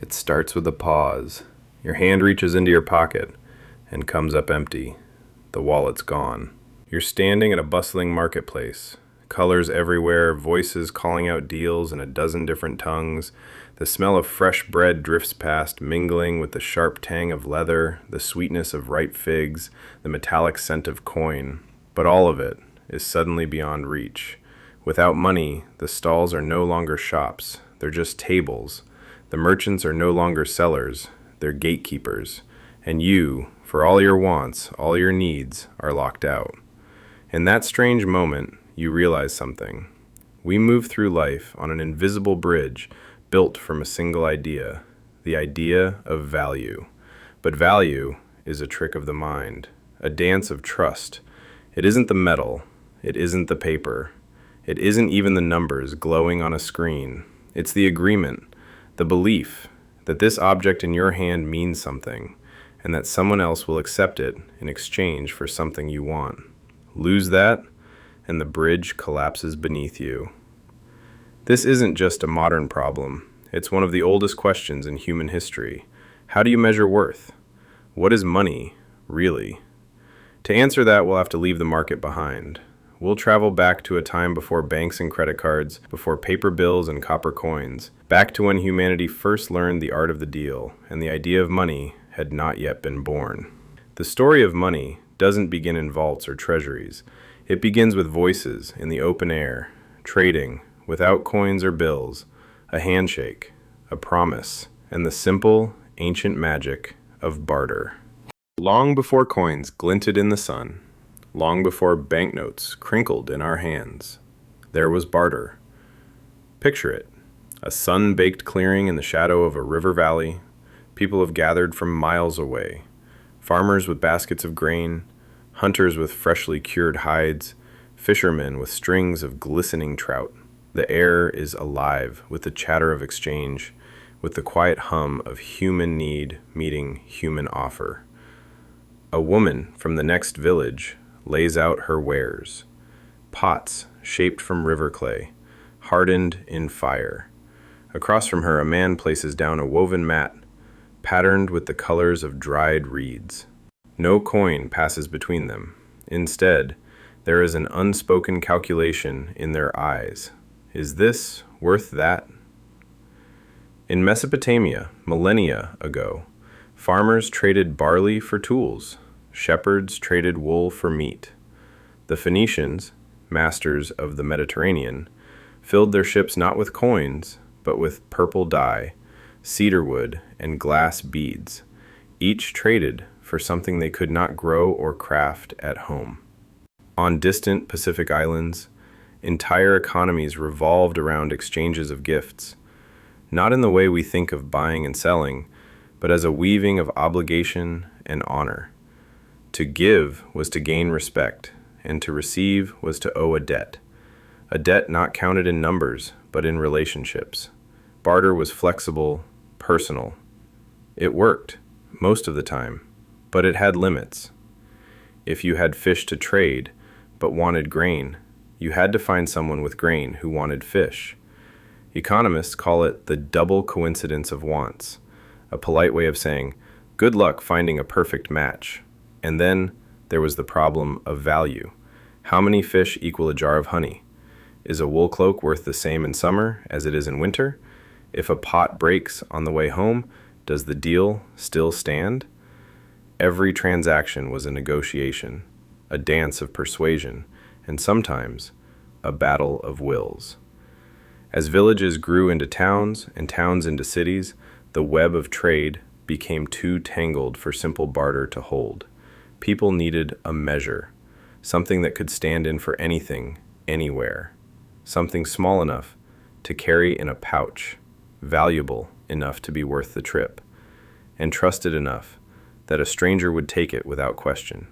It starts with a pause. Your hand reaches into your pocket and comes up empty. The wallet's gone. You're standing at a bustling marketplace. Colors everywhere, voices calling out deals in a dozen different tongues. The smell of fresh bread drifts past, mingling with the sharp tang of leather, the sweetness of ripe figs, the metallic scent of coin. But all of it is suddenly beyond reach. Without money, the stalls are no longer shops. They're just tables. The merchants are no longer sellers. They're gatekeepers. And you, for all your wants, all your needs, are locked out. In that strange moment, you realize something. We move through life on an invisible bridge built from a single idea, the idea of value. But value is a trick of the mind, a dance of trust. It isn't the metal. It isn't the paper. It isn't even the numbers glowing on a screen. It's the agreement, the belief that this object in your hand means something, and that someone else will accept it in exchange for something you want. Lose that, and the bridge collapses beneath you. This isn't just a modern problem. It's one of the oldest questions in human history. How do you measure worth? What is money, really? To answer that, we'll have to leave the market behind. We'll travel back to a time before banks and credit cards, before paper bills and copper coins, back to when humanity first learned the art of the deal, and the idea of money had not yet been born. The story of money doesn't begin in vaults or treasuries. It begins with voices in the open air, trading, without coins or bills, a handshake, a promise, and the simple, ancient magic of barter. Long before coins glinted in the sun, long before banknotes crinkled in our hands, there was barter. Picture it, a sun-baked clearing in the shadow of a river valley. People have gathered from miles away, farmers with baskets of grain, hunters with freshly cured hides, fishermen with strings of glistening trout. The air is alive with the chatter of exchange, with the quiet hum of human need meeting human offer. A woman from the next village lays out her wares, pots shaped from river clay, hardened in fire. Across from her, a man places down a woven mat, patterned with the colors of dried reeds. No coin passes between them. Instead, there is an unspoken calculation in their eyes. Is this worth that? In Mesopotamia, millennia ago, farmers traded barley for tools. Shepherds traded wool for meat. The Phoenicians, masters of the Mediterranean, filled their ships not with coins, but with purple dye, cedar wood, and glass beads. Each traded for something they could not grow or craft at home. On distant Pacific islands, entire economies revolved around exchanges of gifts, not in the way we think of buying and selling, but as a weaving of obligation and honor. To give was to gain respect, and to receive was to owe a debt not counted in numbers, but in relationships. Barter was flexible, personal. It worked, most of the time, but it had limits. If you had fish to trade, but wanted grain, you had to find someone with grain who wanted fish. Economists call it the double coincidence of wants, a polite way of saying, good luck finding a perfect match. And then there was the problem of value. How many fish equal a jar of honey? Is a wool cloak worth the same in summer as it is in winter? If a pot breaks on the way home, does the deal still stand? Every transaction was a negotiation, a dance of persuasion, and sometimes a battle of wills. As villages grew into towns and towns into cities, the web of trade became too tangled for simple barter to hold. People needed a measure, something that could stand in for anything, anywhere, something small enough to carry in a pouch, valuable enough to be worth the trip, and trusted enough that a stranger would take it without question.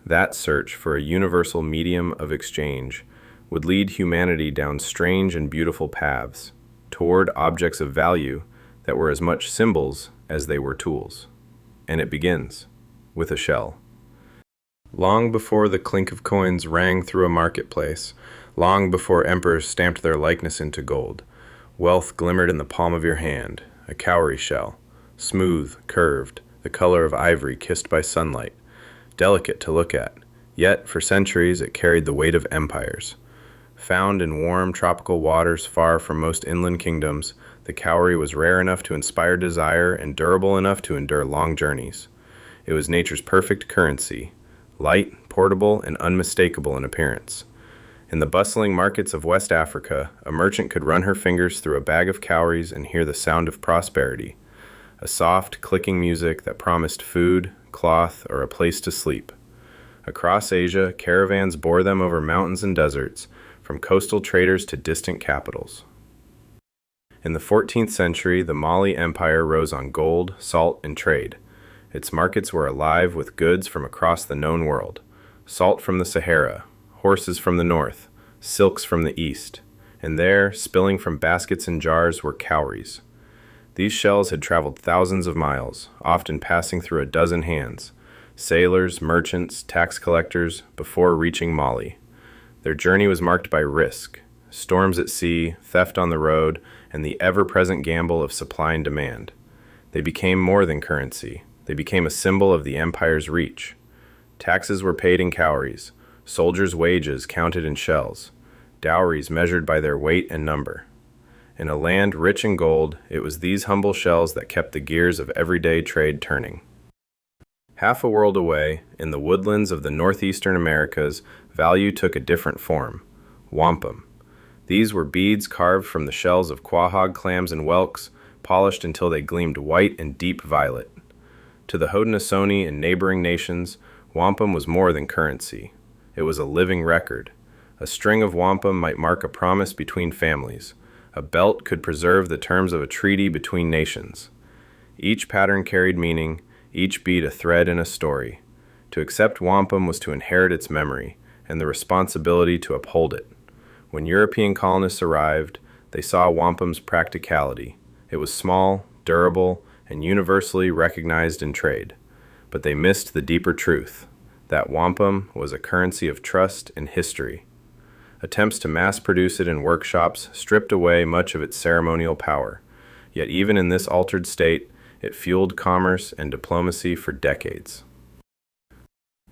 That search for a universal medium of exchange would lead humanity down strange and beautiful paths toward objects of value that were as much symbols as they were tools. And it begins with a shell. Long before the clink of coins rang through a marketplace, long before emperors stamped their likeness into gold, wealth glimmered in the palm of your hand, a cowrie shell, smooth, curved, the color of ivory kissed by sunlight, delicate to look at, yet for centuries it carried the weight of empires. Found in warm tropical waters far from most inland kingdoms, the cowrie was rare enough to inspire desire and durable enough to endure long journeys. It was nature's perfect currency, light, portable, and unmistakable in appearance. In the bustling markets of West Africa, a merchant could run her fingers through a bag of cowries and hear the sound of prosperity, a soft, clicking music that promised food, cloth, or a place to sleep. Across Asia, caravans bore them over mountains and deserts, from coastal traders to distant capitals. In the 14th century, the Mali Empire rose on gold, salt, and trade. Its markets were alive with goods from across the known world: salt from the Sahara, horses from the north, silks from the east, and there, spilling from baskets and jars, were cowries. These shells had traveled thousands of miles, often passing through a dozen hands: sailors, merchants, tax collectors, before reaching Mali. Their journey was marked by risk: storms at sea, theft on the road, and the ever-present gamble of supply and demand. They became more than currency. They became a symbol of the empire's reach. Taxes were paid in cowries, soldiers' wages counted in shells, dowries measured by their weight and number. In a land rich in gold, it was these humble shells that kept the gears of everyday trade turning. Half a world away, in the woodlands of the northeastern Americas, value took a different form: wampum. These were beads carved from the shells of quahog clams and whelks, polished until they gleamed white and deep violet. To the Haudenosaunee and neighboring nations, wampum was more than currency. It was a living record. A string of wampum might mark a promise between families. A belt could preserve the terms of a treaty between nations. Each pattern carried meaning, each bead a thread in a story. To accept wampum was to inherit its memory, and the responsibility to uphold it. When European colonists arrived, they saw wampum's practicality. It was small, durable, and universally recognized in trade. But they missed the deeper truth: that wampum was a currency of trust and history. Attempts to mass-produce it in workshops stripped away much of its ceremonial power. Yet even in this altered state, it fueled commerce and diplomacy for decades.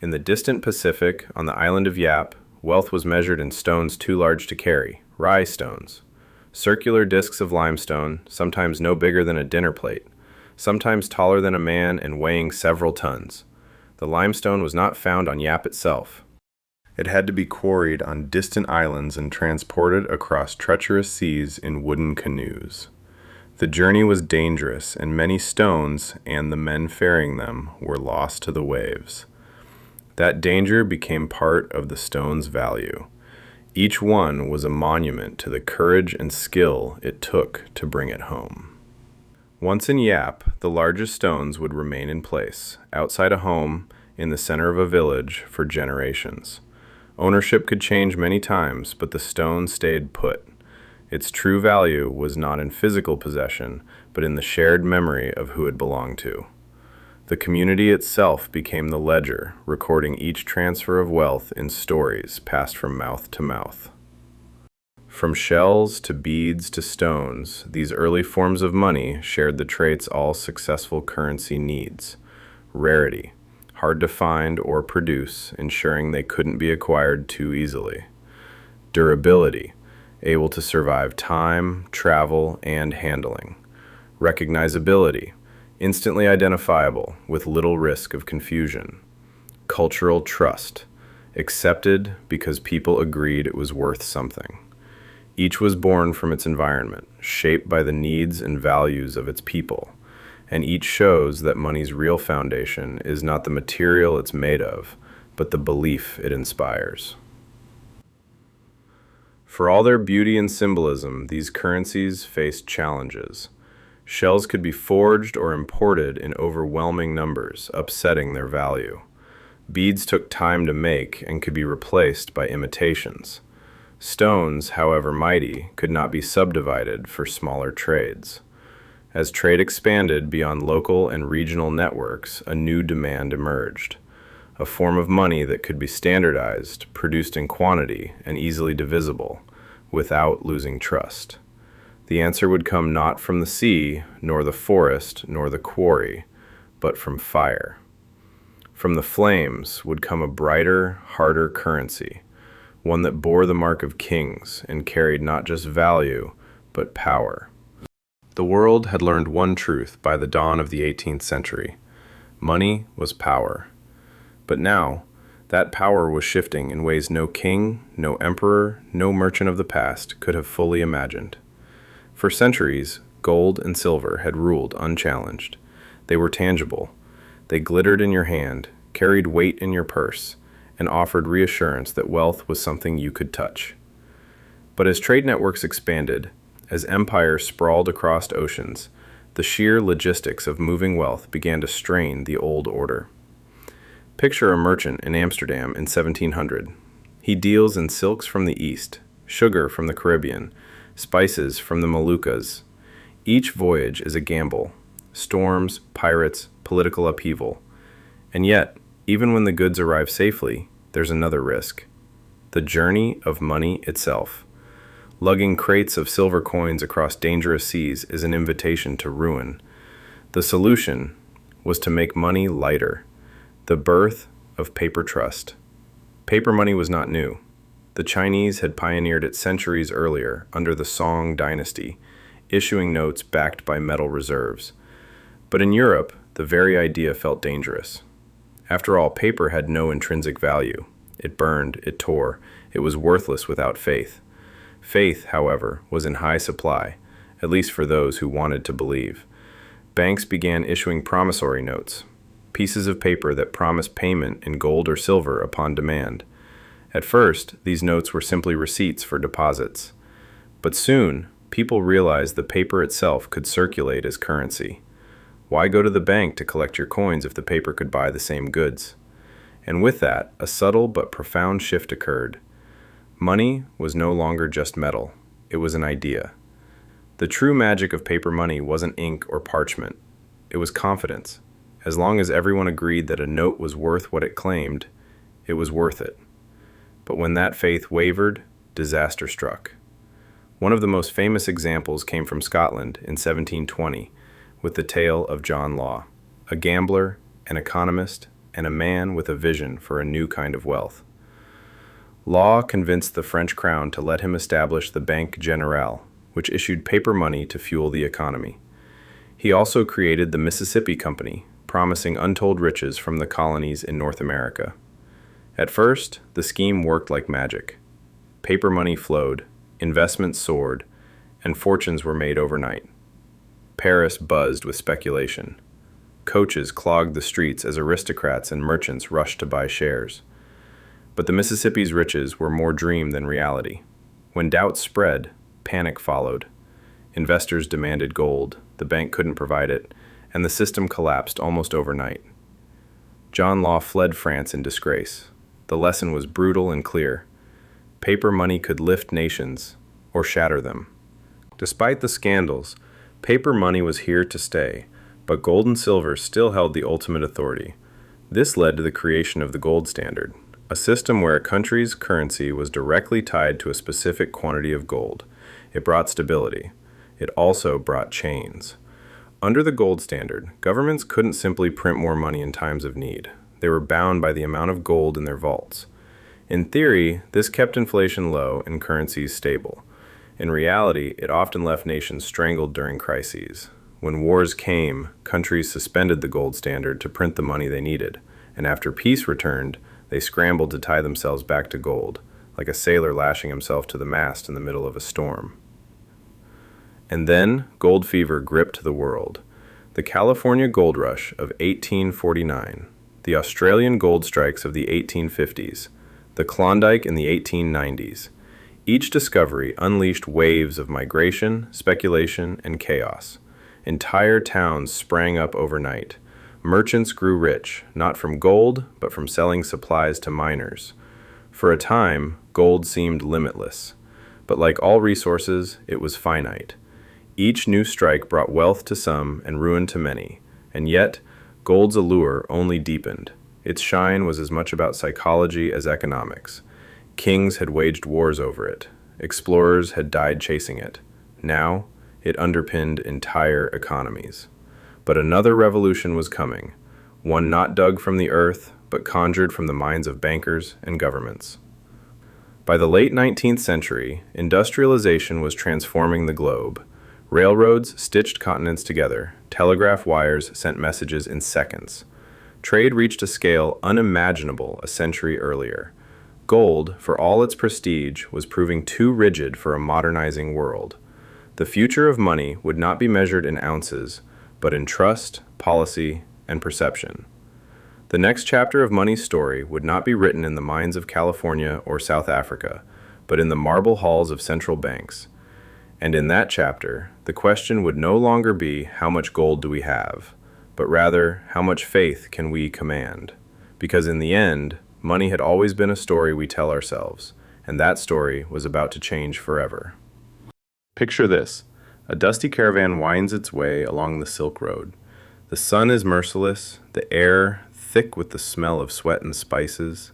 In the distant Pacific, on the island of Yap, wealth was measured in stones too large to carry: rye stones. Circular discs of limestone, sometimes no bigger than a dinner plate, sometimes taller than a man and weighing several tons. The limestone was not found on Yap itself. It had to be quarried on distant islands and transported across treacherous seas in wooden canoes. The journey was dangerous, and many stones, and the men ferrying them, were lost to the waves. That danger became part of the stone's value. Each one was a monument to the courage and skill it took to bring it home. Once in Yap, the largest stones would remain in place, outside a home, in the center of a village, for generations. Ownership could change many times, but the stone stayed put. Its true value was not in physical possession, but in the shared memory of who it belonged to. The community itself became the ledger, recording each transfer of wealth in stories passed from mouth to mouth. From shells to beads to stones, these early forms of money shared the traits all successful currency needs: rarity, hard to find or produce, ensuring they couldn't be acquired too easily; durability, able to survive time, travel, and handling; recognizability, instantly identifiable with little risk of confusion; cultural trust, accepted because people agreed it was worth something. Each was born from its environment, shaped by the needs and values of its people, and each shows that money's real foundation is not the material it's made of, but the belief it inspires. For all their beauty and symbolism, these currencies faced challenges. Shells could be forged or imported in overwhelming numbers, upsetting their value. Beads took time to make and could be replaced by imitations. Stones, however mighty, could not be subdivided for smaller trades. As trade expanded beyond local and regional networks, a new demand emerged: a form of money that could be standardized, produced in quantity, and easily divisible, without losing trust. The answer would come not from the sea, nor the forest, nor the quarry, but from fire. From the flames would come a brighter, harder currency, one that bore the mark of kings and carried not just value, but power. The world had learned one truth by the dawn of the 18th century. Money was power. But now, that power was shifting in ways no king, no emperor, no merchant of the past could have fully imagined. For centuries, gold and silver had ruled unchallenged. They were tangible. They glittered in your hand, carried weight in your purse, and offered reassurance that wealth was something you could touch. But as trade networks expanded, as empires sprawled across oceans, the sheer logistics of moving wealth began to strain the old order. Picture a merchant in Amsterdam in 1700. He deals in silks from the East, sugar from the Caribbean, spices from the Moluccas. Each voyage is a gamble: storms, pirates, political upheaval. And yet, even when the goods arrive safely, there's another risk: the journey of money itself. Lugging crates of silver coins across dangerous seas is an invitation to ruin. The solution was to make money lighter. The birth of paper trust. Paper money was not new. The Chinese had pioneered it centuries earlier under the Song dynasty, issuing notes backed by metal reserves. But in Europe, the very idea felt dangerous. After all, paper had no intrinsic value. It burned, it tore, it was worthless without faith. Faith, however, was in high supply, at least for those who wanted to believe. Banks began issuing promissory notes, pieces of paper that promised payment in gold or silver upon demand. At first, these notes were simply receipts for deposits. But soon, people realized the paper itself could circulate as currency. Why go to the bank to collect your coins if the paper could buy the same goods? And with that, a subtle but profound shift occurred. Money was no longer just metal. It was an idea. The true magic of paper money wasn't ink or parchment. It was confidence. As long as everyone agreed that a note was worth what it claimed, it was worth it. But when that faith wavered, disaster struck. One of the most famous examples came from Scotland in 1720, with the tale of John Law, a gambler, an economist, and a man with a vision for a new kind of wealth. Law convinced the French crown to let him establish the Banque Generale, which issued paper money to fuel the economy. He also created the Mississippi Company, promising untold riches from the colonies in North America. At first, the scheme worked like magic. Paper money flowed, investments soared, and fortunes were made overnight. Paris buzzed with speculation. Coaches clogged the streets as aristocrats and merchants rushed to buy shares. But the Mississippi's riches were more dream than reality. When doubts spread, panic followed. Investors demanded gold, the bank couldn't provide it, and the system collapsed almost overnight. John Law fled France in disgrace. The lesson was brutal and clear. Paper money could lift nations or shatter them. Despite the scandals, paper money was here to stay, but gold and silver still held the ultimate authority. This led to the creation of the gold standard, a system where a country's currency was directly tied to a specific quantity of gold. It brought stability. It also brought chains. Under the gold standard, governments couldn't simply print more money in times of need. They were bound by the amount of gold in their vaults. In theory, this kept inflation low and currencies stable. In reality, it often left nations strangled during crises. When wars came, countries suspended the gold standard to print the money they needed, and after peace returned, they scrambled to tie themselves back to gold, like a sailor lashing himself to the mast in the middle of a storm. And then gold fever gripped the world. The California gold rush of 1849, the Australian gold strikes of the 1850s, the Klondike in the 1890s. Each discovery unleashed waves of migration, speculation, and chaos. Entire towns sprang up overnight. Merchants grew rich, not from gold, but from selling supplies to miners. For a time, gold seemed limitless. But like all resources, it was finite. Each new strike brought wealth to some and ruin to many, and yet, gold's allure only deepened. Its shine was as much about psychology as economics. Kings had waged wars over it. Explorers had died chasing it. Now, it underpinned entire economies. But another revolution was coming, one not dug from the earth, but conjured from the minds of bankers and governments. By the late 19th century, industrialization was transforming the globe. Railroads stitched continents together, telegraph wires sent messages in seconds. Trade reached a scale unimaginable a century earlier. Gold, for all its prestige, was proving too rigid for a modernizing world. The future of money would not be measured in ounces, but in trust, policy, and perception. The next chapter of money's story would not be written in the mines of California or South Africa, but in the marble halls of central banks. And in that chapter, the question would no longer be how much gold do we have, but rather how much faith can we command? Because in the end, money had always been a story we tell ourselves, and that story was about to change forever. Picture this. A dusty caravan winds its way along the Silk Road. The sun is merciless, the air thick with the smell of sweat and spices.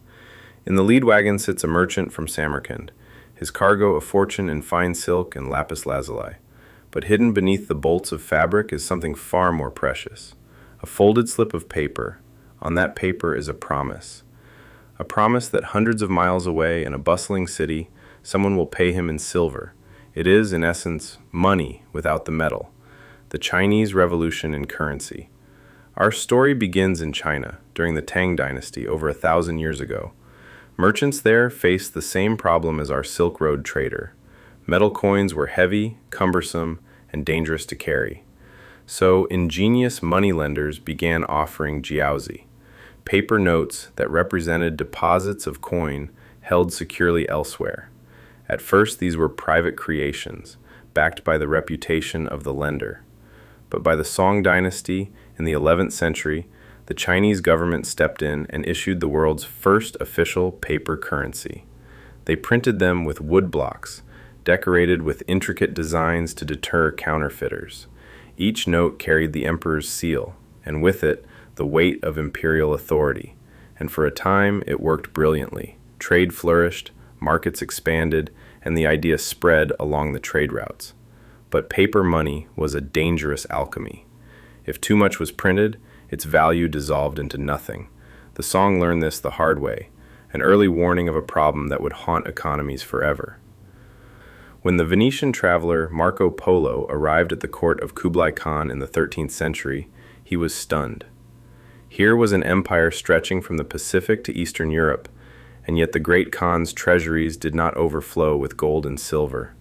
In the lead wagon sits a merchant from Samarkand, his cargo a fortune in fine silk and lapis lazuli. But hidden beneath the bolts of fabric is something far more precious. A folded slip of paper. On that paper is a promise. A promise that hundreds of miles away in a bustling city, someone will pay him in silver. It is, in essence, money without the metal. The Chinese Revolution in currency. Our story begins in China, during the Tang Dynasty, over 1,000 years ago. Merchants there faced the same problem as our Silk Road trader. Metal coins were heavy, cumbersome, and dangerous to carry. So ingenious moneylenders began offering jiaozi, paper notes that represented deposits of coin held securely elsewhere. At first, these were private creations, backed by the reputation of the lender. But by the Song Dynasty in the 11th century, the Chinese government stepped in and issued the world's first official paper currency. They printed them with wood blocks, decorated with intricate designs to deter counterfeiters. Each note carried the emperor's seal, and with it, the weight of imperial authority. And for a time, it worked brilliantly. Trade flourished, markets expanded, and the idea spread along the trade routes. But paper money was a dangerous alchemy. If too much was printed, its value dissolved into nothing. The Song learned this the hard way, an early warning of a problem that would haunt economies forever. When the Venetian traveler Marco Polo arrived at the court of Kublai Khan in the 13th century, he was stunned. Here was an empire stretching from the Pacific to Eastern Europe, and yet the great Khan's treasuries did not overflow with gold and silver.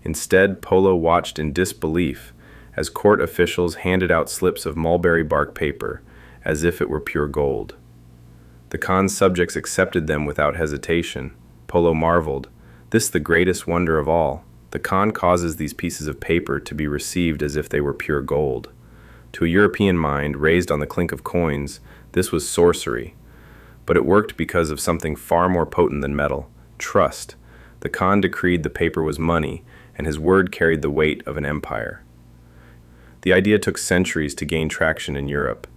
Instead, Polo watched in disbelief as court officials handed out slips of mulberry bark paper, as if it were pure gold. The Khan's subjects accepted them without hesitation. Polo marveled, "This the greatest wonder of all. The Khan causes these pieces of paper to be received as if they were pure gold." To a European mind, raised on the clink of coins, this was sorcery. But it worked because of something far more potent than metal, trust. The Khan decreed the paper was money, and his word carried the weight of an empire. The idea took centuries to gain traction in Europe.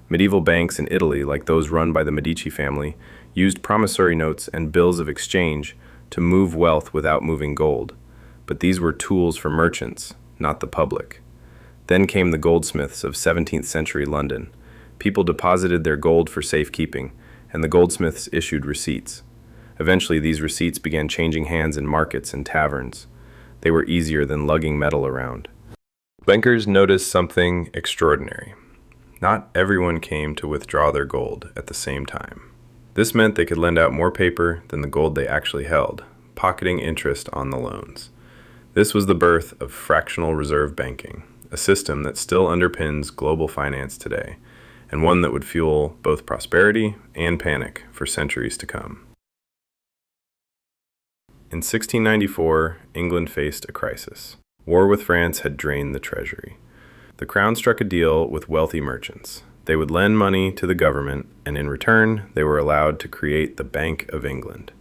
Medieval banks in Italy, like those run by the Medici family, used promissory notes and bills of exchange to move wealth without moving gold. But these were tools for merchants, not the public. Then came the goldsmiths of 17th century London. People deposited their gold for safekeeping, and the goldsmiths issued receipts. Eventually, these receipts began changing hands in markets and taverns. They were easier than lugging metal around. Bankers noticed something extraordinary. Not everyone came to withdraw their gold at the same time. This meant they could lend out more paper than the gold they actually held, pocketing interest on the loans. This was the birth of fractional reserve banking, a system that still underpins global finance today, and one that would fuel both prosperity and panic for centuries to come. In 1694, England faced a crisis. War with France had drained the treasury. The crown struck a deal with wealthy merchants. They would lend money to the government, and in return, they were allowed to create the Bank of England.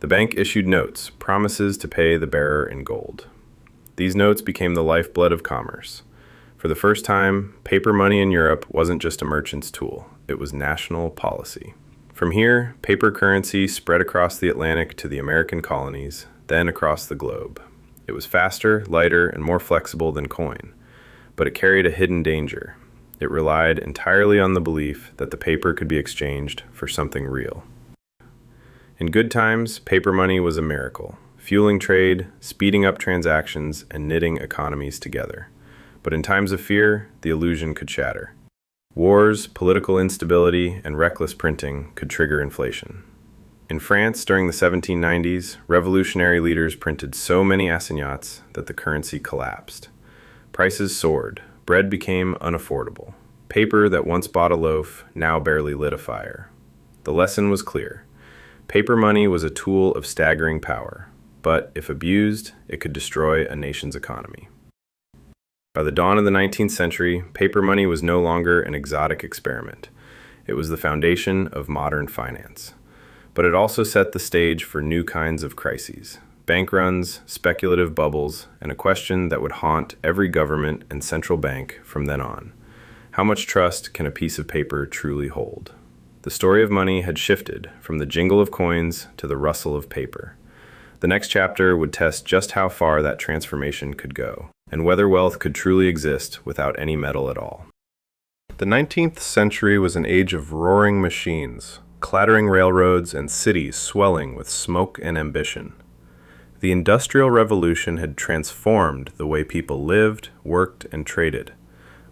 The bank issued notes, promises to pay the bearer in gold. These notes became the lifeblood of commerce. For the first time, paper money in Europe wasn't just a merchant's tool. It was national policy. From here, paper currency spread across the Atlantic to the American colonies, then across the globe. It It was faster, lighter, and more flexible than coin, but it carried a hidden danger. It relied entirely on the belief that the paper could be exchanged for something real. In good times, paper money was a miracle, fueling trade, speeding up transactions, and knitting economies together. But in times of fear, the illusion could shatter. Wars, political instability, and reckless printing could trigger inflation. In France during the 1790s, revolutionary leaders printed so many assignats that the currency collapsed. Prices soared. Bread became unaffordable. Paper that once bought a loaf now barely lit a fire. The lesson was clear. Paper money was a tool of staggering power, but if abused, it could destroy a nation's economy. By the dawn of the 19th century, paper money was no longer an exotic experiment. It was the foundation of modern finance. But it also set the stage for new kinds of crises: bank runs, speculative bubbles, and a question that would haunt every government and central bank from then on. How much trust can a piece of paper truly hold? The story of money had shifted from the jingle of coins to the rustle of paper. The next chapter would test just how far that transformation could go, and whether wealth could truly exist without any metal at all. The 19th century was an age of roaring machines, clattering railroads, and cities swelling with smoke and ambition. The Industrial Revolution had transformed the way people lived, worked, and traded.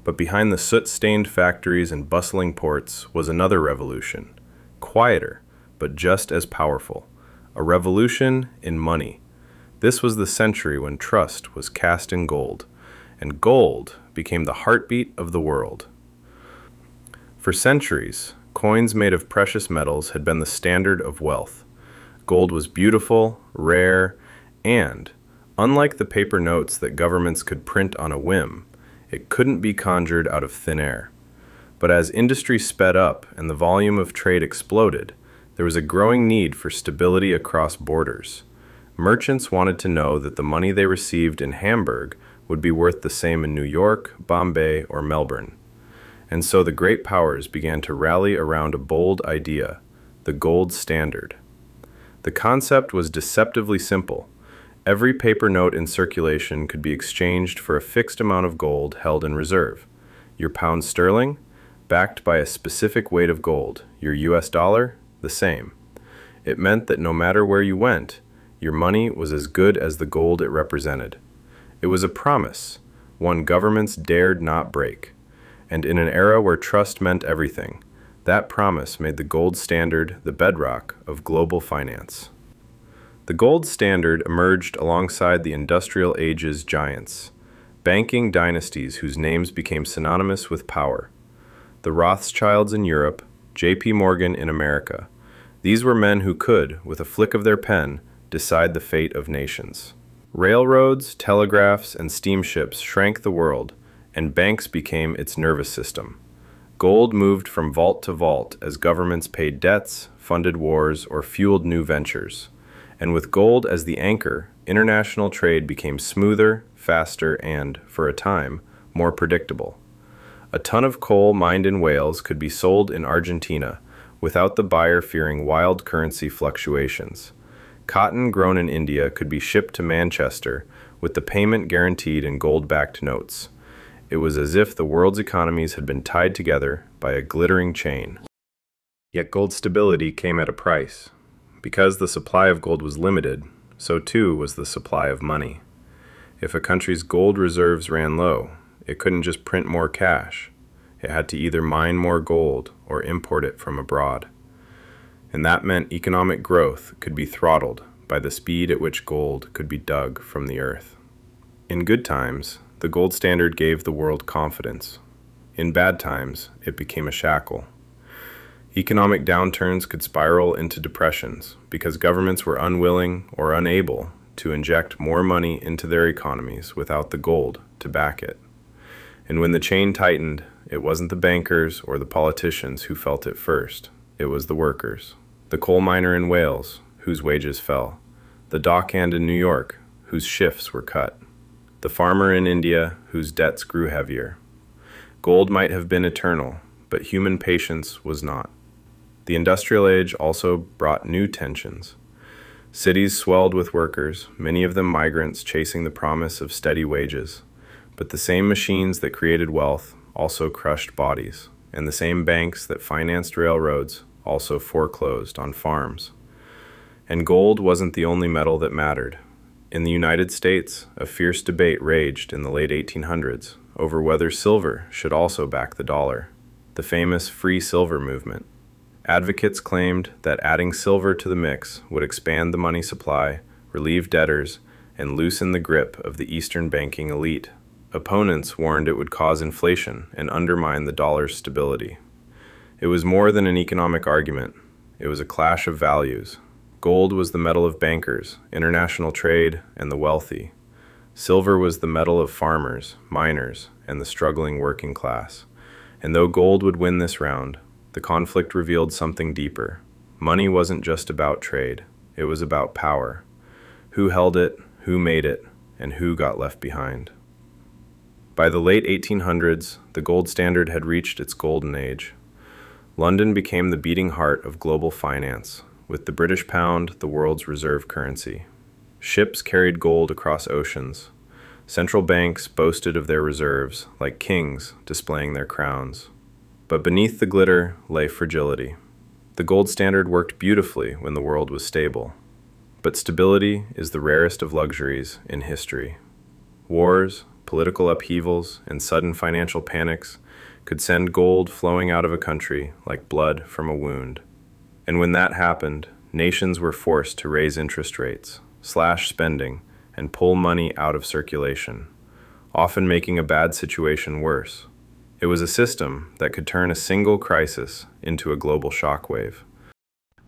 But behind the soot-stained factories and bustling ports was another revolution, quieter, but just as powerful. A revolution in money. This was the century when trust was cast in gold, and gold became the heartbeat of the world. For centuries, coins made of precious metals had been the standard of wealth. Gold was beautiful, rare, and, unlike the paper notes that governments could print on a whim, it couldn't be conjured out of thin air. But as industry sped up and the volume of trade exploded, there was a growing need for stability across borders. Merchants wanted to know that the money they received in Hamburg would be worth the same in New York, Bombay, or Melbourne. And so the great powers began to rally around a bold idea: the gold standard. The concept was deceptively simple. Every paper note in circulation could be exchanged for a fixed amount of gold held in reserve. Your pound sterling, backed by a specific weight of gold. Your US dollar, the same. It meant that no matter where you went, your money was as good as the gold it represented. It was a promise, one governments dared not break. And in an era where trust meant everything, that promise made the gold standard the bedrock of global finance. The gold standard emerged alongside the industrial age's giants, banking dynasties whose names became synonymous with power. The Rothschilds in Europe, J.P. Morgan in America. These were men who could, with a flick of their pen, decide the fate of nations. Railroads, telegraphs, and steamships shrank the world, and banks became its nervous system. Gold moved from vault to vault as governments paid debts, funded wars, or fueled new ventures. And with gold as the anchor, international trade became smoother, faster, and, for a time, more predictable. A ton of coal mined in Wales could be sold in Argentina without the buyer fearing wild currency fluctuations. Cotton grown in India could be shipped to Manchester with the payment guaranteed in gold-backed notes. It was as if the world's economies had been tied together by a glittering chain. Yet gold stability came at a price. Because the supply of gold was limited, so too was the supply of money. If a country's gold reserves ran low, it couldn't just print more cash. It had to either mine more gold or import it from abroad. And that meant economic growth could be throttled by the speed at which gold could be dug from the earth. In good times, the gold standard gave the world confidence. In bad times, it became a shackle. Economic downturns could spiral into depressions because governments were unwilling or unable to inject more money into their economies without the gold to back it. And when the chain tightened, it wasn't the bankers or the politicians who felt it first. It was the workers. The coal miner in Wales, whose wages fell. The dockhand in New York, whose shifts were cut. The farmer in India, whose debts grew heavier. Gold might have been eternal, but human patience was not. The industrial age also brought new tensions. Cities swelled with workers, many of them migrants chasing the promise of steady wages. But the same machines that created wealth also crushed bodies, and the same banks that financed railroads also foreclosed on farms. And gold wasn't the only metal that mattered. In the United States, a fierce debate raged in the late 1800s over whether silver should also back the dollar, the famous free silver movement. Advocates claimed that adding silver to the mix would expand the money supply, relieve debtors, and loosen the grip of the Eastern banking elite. Opponents warned it would cause inflation and undermine the dollar's stability. It was more than an economic argument. It was a clash of values. Gold was the metal of bankers, international trade, and the wealthy. Silver was the metal of farmers, miners, and the struggling working class. And though gold would win this round, the conflict revealed something deeper. Money wasn't just about trade. It was about power. Who held it, who made it, and who got left behind. By the late 1800s, the gold standard had reached its golden age. London became the beating heart of global finance, with the British pound the world's reserve currency. Ships carried gold across oceans. Central banks boasted of their reserves, like kings displaying their crowns. But beneath the glitter lay fragility. The gold standard worked beautifully when the world was stable. But stability is the rarest of luxuries in history. Wars, political upheavals, and sudden financial panics could send gold flowing out of a country like blood from a wound. And when that happened, nations were forced to raise interest rates, slash spending, and pull money out of circulation, often making a bad situation worse. It was a system that could turn a single crisis into a global shockwave.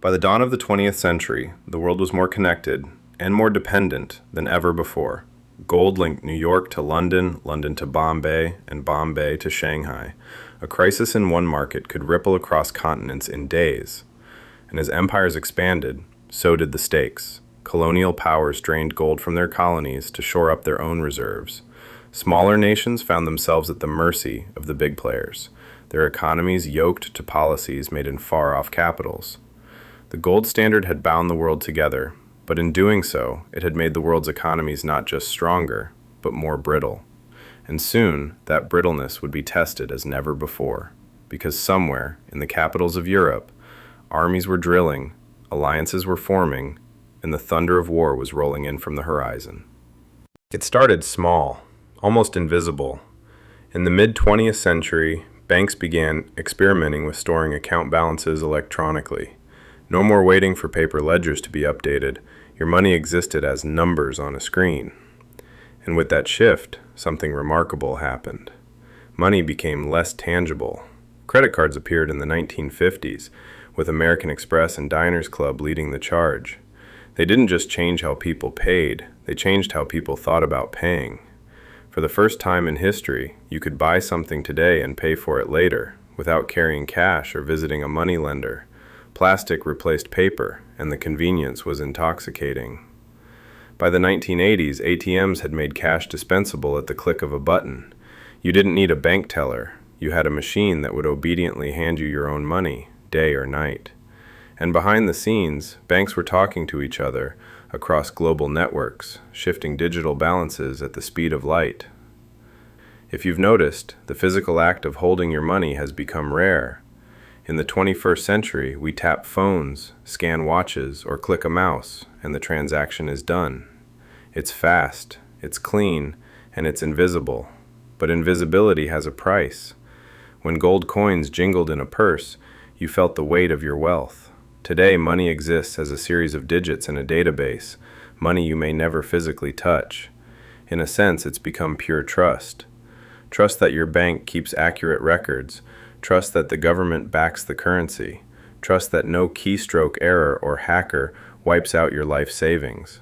By the dawn of the 20th century, the world was more connected and more dependent than ever before. Gold linked New York to London, London to Bombay, and Bombay to Shanghai. A crisis in one market could ripple across continents in days. And as empires expanded, so did the stakes. Colonial powers drained gold from their colonies to shore up their own reserves. Smaller nations found themselves at the mercy of the big players, their economies yoked to policies made in far-off capitals. The gold standard had bound the world together, but in doing so, it had made the world's economies not just stronger, but more brittle. And soon, that brittleness would be tested as never before, because somewhere in the capitals of Europe, armies were drilling, alliances were forming, and the thunder of war was rolling in from the horizon. It started small, almost invisible. In the mid-20th century, banks began experimenting with storing account balances electronically. No more waiting for paper ledgers to be updated. Your money existed as numbers on a screen. And with that shift, something remarkable happened. Money became less tangible. Credit cards appeared in the 1950s, with American Express and Diners Club leading the charge. They didn't just change how people paid, they changed how people thought about paying. For the first time in history, you could buy something today and pay for it later, without carrying cash or visiting a moneylender. Plastic replaced paper, and the convenience was intoxicating. By the 1980s, ATMs had made cash dispensable at the click of a button. You didn't need a bank teller. You had a machine that would obediently hand you your own money, day or night. And behind the scenes, banks were talking to each other across global networks, shifting digital balances at the speed of light. If you've noticed, the physical act of holding your money has become rare. In the 21st century, we tap phones, scan watches, or click a mouse, and the transaction is done. It's fast, it's clean, and it's invisible. But invisibility has a price. When gold coins jingled in a purse, you felt the weight of your wealth. Today, money exists as a series of digits in a database, money you may never physically touch. In a sense, it's become pure trust. Trust that your bank keeps accurate records. Trust that the government backs the currency. Trust that no keystroke error or hacker wipes out your life savings.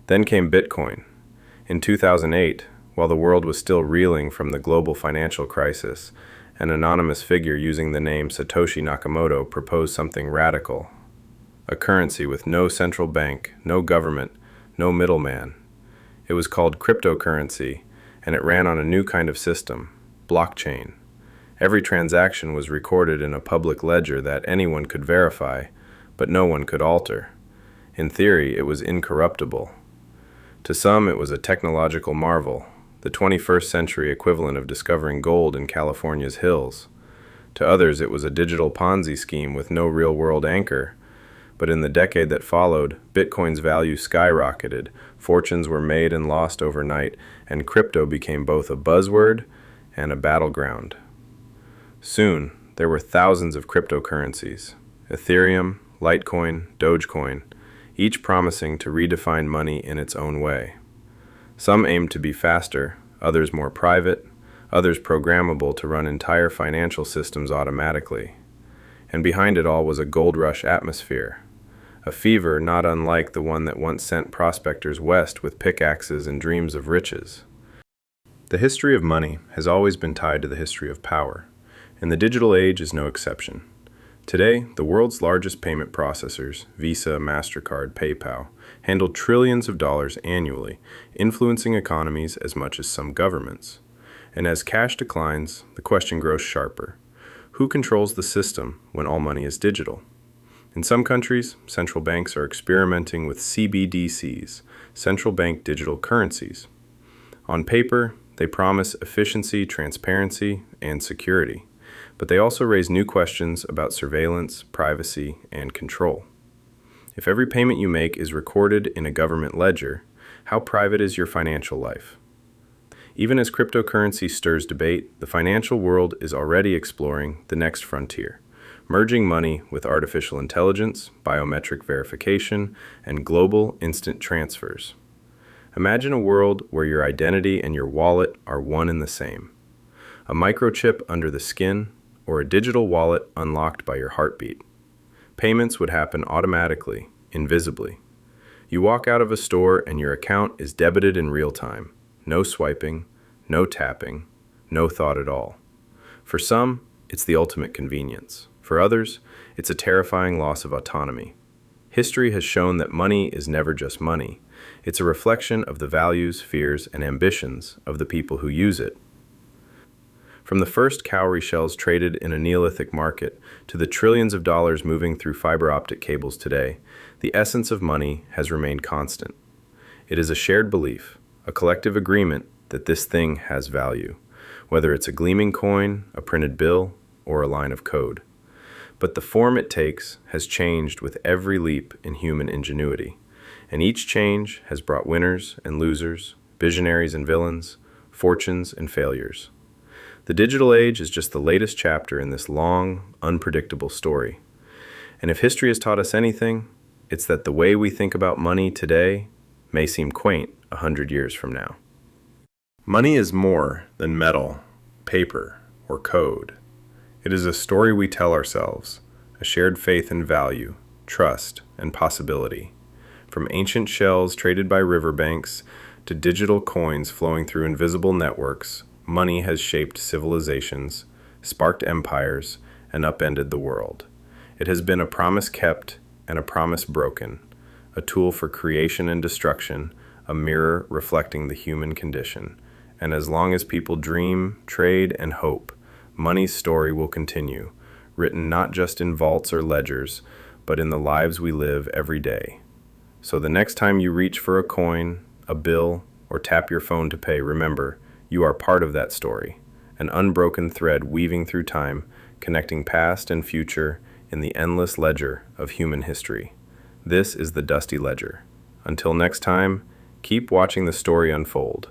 Then came Bitcoin. In 2008, while the world was still reeling from the global financial crisis, an anonymous figure using the name Satoshi Nakamoto proposed something radical. A currency with no central bank, no government, no middleman. It was called cryptocurrency, and it ran on a new kind of system, blockchain. Every transaction was recorded in a public ledger that anyone could verify, but no one could alter. In theory, it was incorruptible. To some, it was a technological marvel, the 21st century equivalent of discovering gold in California's hills. To others, it was a digital Ponzi scheme with no real-world anchor. But in the decade that followed, Bitcoin's value skyrocketed, fortunes were made and lost overnight, and crypto became both a buzzword and a battleground. Soon, there were thousands of cryptocurrencies: Ethereum, Litecoin, Dogecoin, each promising to redefine money in its own way. Some aimed to be faster, others more private, others programmable to run entire financial systems automatically. And behind it all was a gold rush atmosphere, a fever not unlike the one that once sent prospectors west with pickaxes and dreams of riches. The history of money has always been tied to the history of power, and the digital age is no exception. Today, the world's largest payment processors, Visa, MasterCard, PayPal, handle trillions of dollars annually, influencing economies as much as some governments. And as cash declines, the question grows sharper. Who controls the system when all money is digital? In some countries, central banks are experimenting with CBDCs, central bank digital currencies. On paper, they promise efficiency, transparency, and security, but they also raise new questions about surveillance, privacy, and control. If every payment you make is recorded in a government ledger, how private is your financial life? Even as cryptocurrency stirs debate, the financial world is already exploring the next frontier, merging money with artificial intelligence, biometric verification, and global instant transfers. Imagine a world where your identity and your wallet are one and the same. A microchip under the skin, or a digital wallet unlocked by your heartbeat. Payments would happen automatically, invisibly. You walk out of a store and your account is debited in real time. No swiping, no tapping, no thought at all. For some, it's the ultimate convenience. For others, it's a terrifying loss of autonomy. History has shown that money is never just money. It's a reflection of the values, fears, and ambitions of the people who use it. From the first cowrie shells traded in a Neolithic market to the trillions of dollars moving through fiber optic cables today, the essence of money has remained constant. It is a shared belief, a collective agreement that this thing has value, whether it's a gleaming coin, a printed bill, or a line of code. But the form it takes has changed with every leap in human ingenuity, and each change has brought winners and losers, visionaries and villains, fortunes and failures. The digital age is just the latest chapter in this long, unpredictable story. And if history has taught us anything, it's that the way we think about money today may seem quaint 100 years from now. Money is more than metal, paper, or code. It is a story we tell ourselves, a shared faith and value, trust, and possibility. From ancient shells traded by riverbanks to digital coins flowing through invisible networks, money has shaped civilizations, sparked empires, and upended the world. It has been a promise kept and a promise broken, a tool for creation and destruction, a mirror reflecting the human condition. And as long as people dream, trade, and hope, money's story will continue, written not just in vaults or ledgers, but in the lives we live every day. So the next time you reach for a coin, a bill, or tap your phone to pay, remember, you are part of that story, an unbroken thread weaving through time, connecting past and future in the endless ledger of human history. This is the Dusty Ledger. Until next time, keep watching the story unfold.